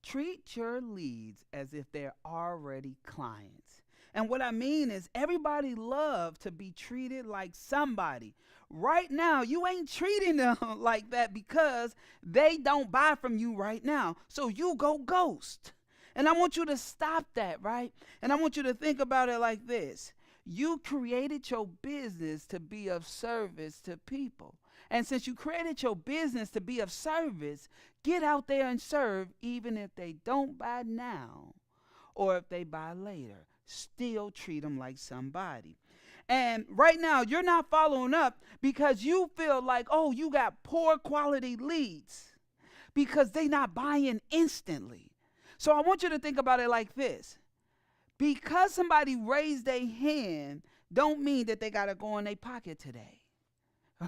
Treat your leads as if they're already clients. And what I mean is, everybody loves to be treated like somebody. Right now, you ain't treating them like that because they don't buy from you right now. So you go ghost. And I want you to stop that, right? And I want you to think about it like this. You created your business to be of service to people. And since you created your business to be of service, get out there and serve even if they don't buy now or if they buy later. Still treat them like somebody. And right now, you're not following up because you feel like, oh, you got poor quality leads because they not buying instantly. So I want you to think about it like this. Because somebody raised their hand don't mean that they got to go in their pocket today.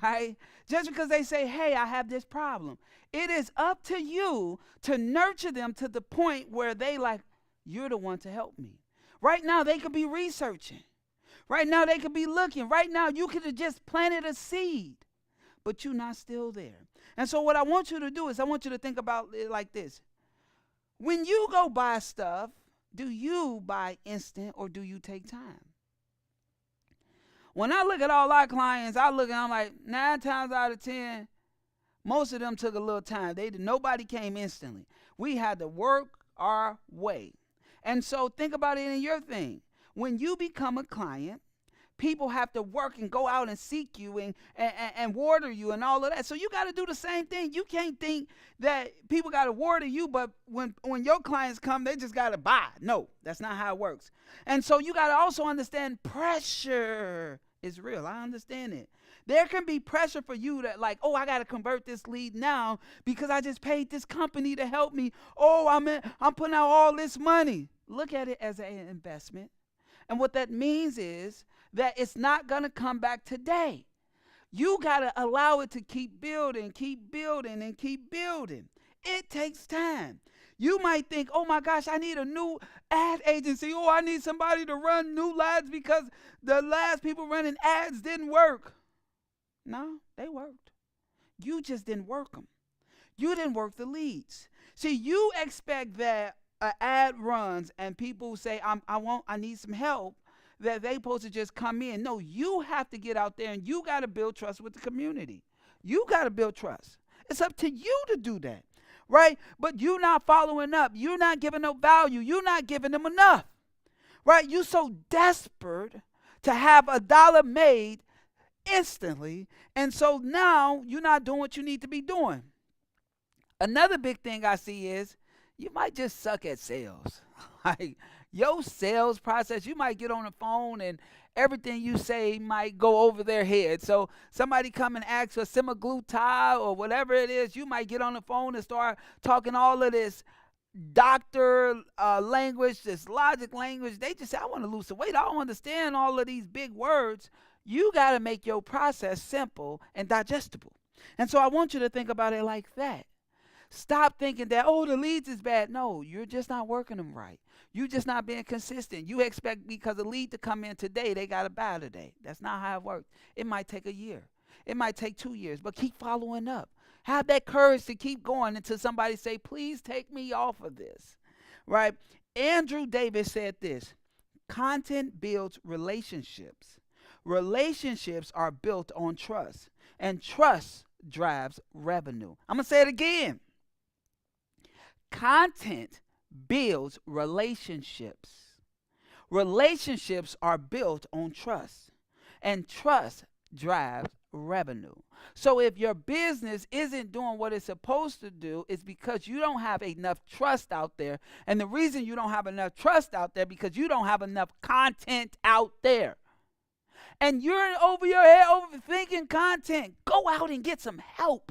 Right? Just because they say, hey, I have this problem. It is up to you to nurture them to the point where they like, you're the one to help me. Right now, they could be researching. Right now, they could be looking. Right now, you could have just planted a seed, but you're not still there. And so what I want you to do is I want you to think about it like this. When you go buy stuff, do you buy instant or do you take time? When I look at all our clients, I'm like 9 times out of 10, most of them took a little time. Nobody came instantly. We had to work our way. And so think about it in your thing. When you become a client, people have to work and go out and seek you and water you and all of that. So you got to do the same thing. You can't think that people got to water you, but when your clients come, they just got to buy. No, that's not how it works. And so you got to also understand pressure is real. I understand it. There can be pressure for you that like, oh, I got to convert this lead now because I just paid this company to help me. Oh, I'm putting out all this money. Look at it as an investment. And what that means is that it's not going to come back today. You got to allow it to keep building, and keep building. It takes time. You might think, oh my gosh, I need a new ad agency. Oh, I need somebody to run new ads because the last people running ads didn't work. No, they worked. You just didn't work them. You didn't work the leads. See, you expect that an ad runs and people say, I need some help, that they supposed to just come in. No, you have to get out there and you got to build trust with the community. You got to build trust. It's up to you to do that, right? But you're not following up. You're not giving no value. You're not giving them enough, right? You're so desperate to have a dollar made instantly, and so now you're not doing what you need to be doing. Another big thing I see is you might just suck at sales. Like your sales process, you might get on the phone and everything you say might go over their head. So somebody come and ask for semaglutide or whatever it is, you might get on the phone and start talking all of this doctor language, this logic language. They just say, I want to lose some weight. I don't understand all of these big words. You got to make your process simple and digestible. And so I want you to think about it like that. Stop thinking that, oh, the leads is bad. No, you're just not working them right. You're just not being consistent. You expect because a lead to come in today, they got to buy today. That's not how it works. It might take a year. It might take 2 years, but keep following up. Have that courage to keep going until somebody say, please take me off of this, right? Andrew Davis said this, content builds relationships. Relationships are built on trust, and trust drives revenue. I'm going to say it again. Content builds relationships. Relationships are built on trust, and trust drives revenue. So if your business isn't doing what it's supposed to do, it's because you don't have enough trust out there. And the reason you don't have enough trust out there because you don't have enough content out there. And you're over your head overthinking content. Go out and get some help.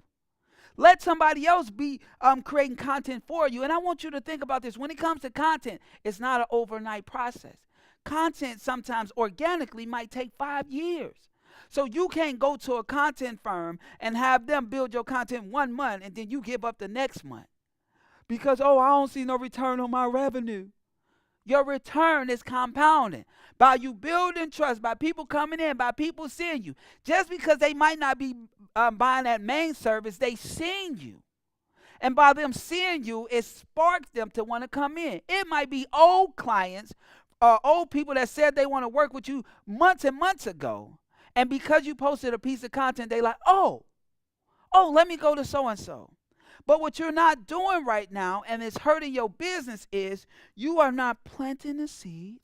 Let somebody else be creating content for you. And I want you to think about this. When it comes to content, it's not an overnight process. Content sometimes organically might take 5 years. So you can't go to a content firm and have them build your content 1 month and then you give up the next month. Because, oh, I don't see no return on my revenue. Your return is compounding by you building trust, by people coming in, by people seeing you. Just because they might not be buying that main service, they seeing you. And by them seeing you, it sparks them to want to come in. It might be old clients or old people that said they want to work with you months and months ago. And because you posted a piece of content, they like, oh, let me go to so and so. But what you're not doing right now, and it's hurting your business, is you are not planting the seed.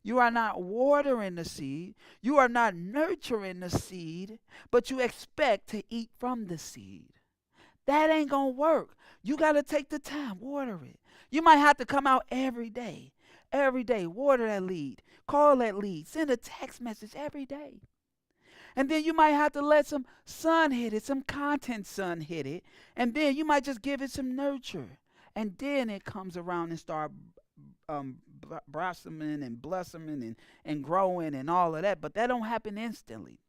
You are not watering the seed. You are not nurturing the seed, but you expect to eat from the seed. That ain't going to work. You got to take the time, water it. You might have to come out every day, water that lead, call that lead, send a text message every day. And then you might have to let some sun hit it, some content sun hit it. And then you might just give it some nurture. And then it comes around and start blossoming and growing and all of that. But that don't happen instantly.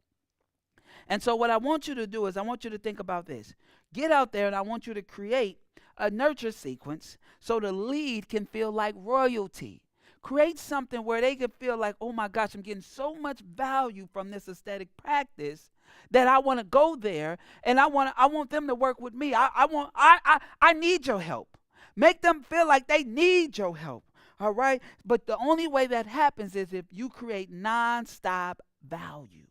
And so what I want you to do is I want you to think about this. Get out there and I want you to create a nurture sequence so the lead can feel like royalty. Create something where they can feel like, oh my gosh, I'm getting so much value from this aesthetic practice that I want to go there and I want them to work with me. I need your help. Make them feel like they need your help. All right? But the only way that happens is if you create nonstop value.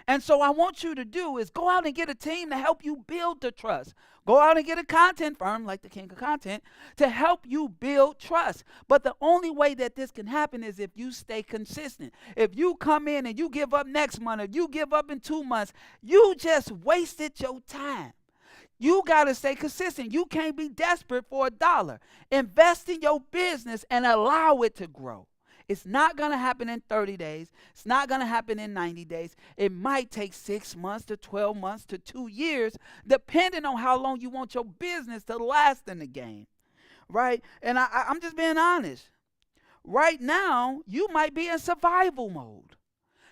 And so I want you to do is go out and get a team to help you build the trust. Go out and get a content firm like the King of Content to help you build trust. But the only way that this can happen is if you stay consistent. If you come in and you give up next month, or you give up in 2 months, you just wasted your time. You got to stay consistent. You can't be desperate for $1. Invest in your business and allow it to grow. It's not going to happen in 30 days. It's not going to happen in 90 days. It might take 6 months to 12 months to 2 years, depending on how long you want your business to last in the game, right? And I'm just being honest. Right now, you might be in survival mode.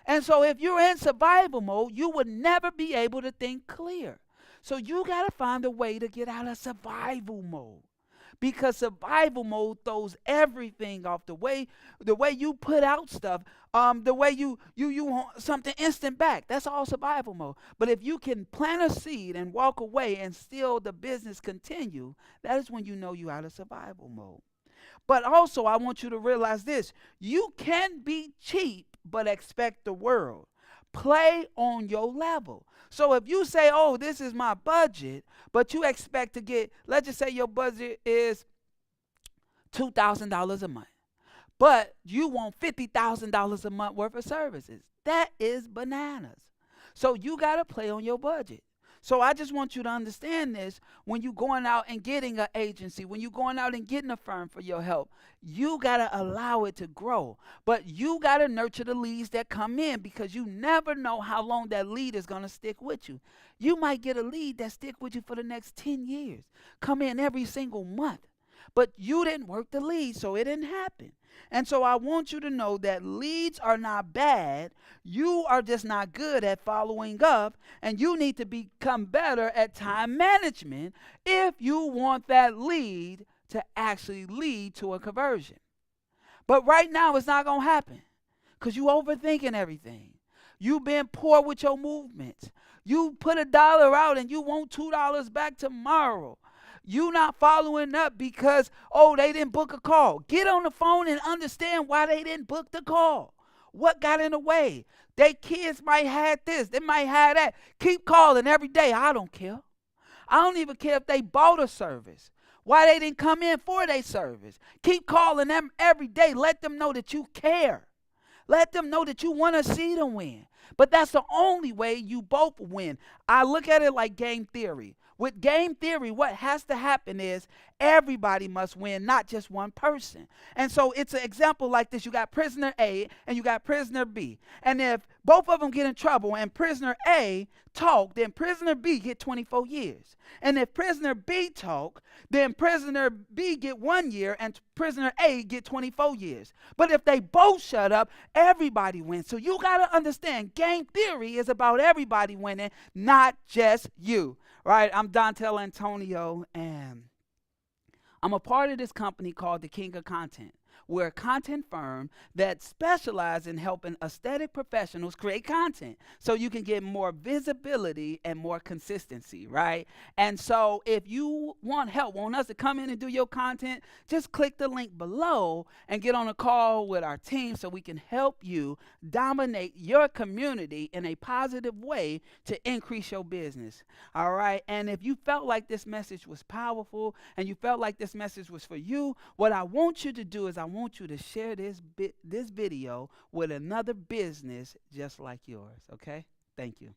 And so if you're in survival mode, you would never be able to think clear. So you got to find a way to get out of survival mode. Because survival mode throws everything off. The way you put out stuff, the way you want something instant back. That's all survival mode. But if you can plant a seed and walk away and still the business continue, that is when you know you're out of survival mode. But also, I want you to realize this. You can be cheap, but expect the world. Play on your level. So if you say, oh, this is my budget, but you expect to get, let's just say your budget is $2,000 a month, but you want $50,000 a month worth of services. That is bananas. So you got to play on your budget. So I just want you to understand this. When you're going out and getting an agency, when you're going out and getting a firm for your help, you got to allow it to grow. But you got to nurture the leads that come in, because you never know how long that lead is going to stick with you. You might get a lead that stick with you for the next 10 years. Come in every single month. But you didn't work the lead, so it didn't happen. And so I want you to know that leads are not bad. You are just not good at following up, and you need to become better at time management if you want that lead to actually lead to a conversion. But right now, it's not going to happen because you overthinking everything. You've been poor with your movements. You put $1 out and you want $2 back tomorrow. You not following up because, oh, they didn't book a call. Get on the phone and understand why they didn't book the call. What got in the way? Their kids might have this. They might have that. Keep calling every day. I don't care. I don't even care if they bought a service. Why they didn't come in for their service. Keep calling them every day. Let them know that you care. Let them know that you want to see them win. But that's the only way you both win. I look at it like game theory. With game theory, what has to happen is everybody must win, not just one person. And so it's an example like this. You got prisoner A and you got prisoner B. And if both of them get in trouble and prisoner A talk, then prisoner B get 24 years. And if prisoner B talk, then prisoner B get 1 year and prisoner A get 24 years. But if they both shut up, everybody wins. So you got to understand, game theory is about everybody winning, not just you. Right, I'm Dontel Antonio, and I'm a part of this company called the King of Content. We're a content firm that specializes in helping aesthetic professionals create content so you can get more visibility and more consistency, right? And so if you want us to come in and do your content, just click the link below and get on a call with our team so we can help you dominate your community in a positive way to increase your business. All right. And if you felt like this message was powerful and you felt like this message was for you, what I want you to do is I want you to share this video with another business just like yours. Okay. Thank you.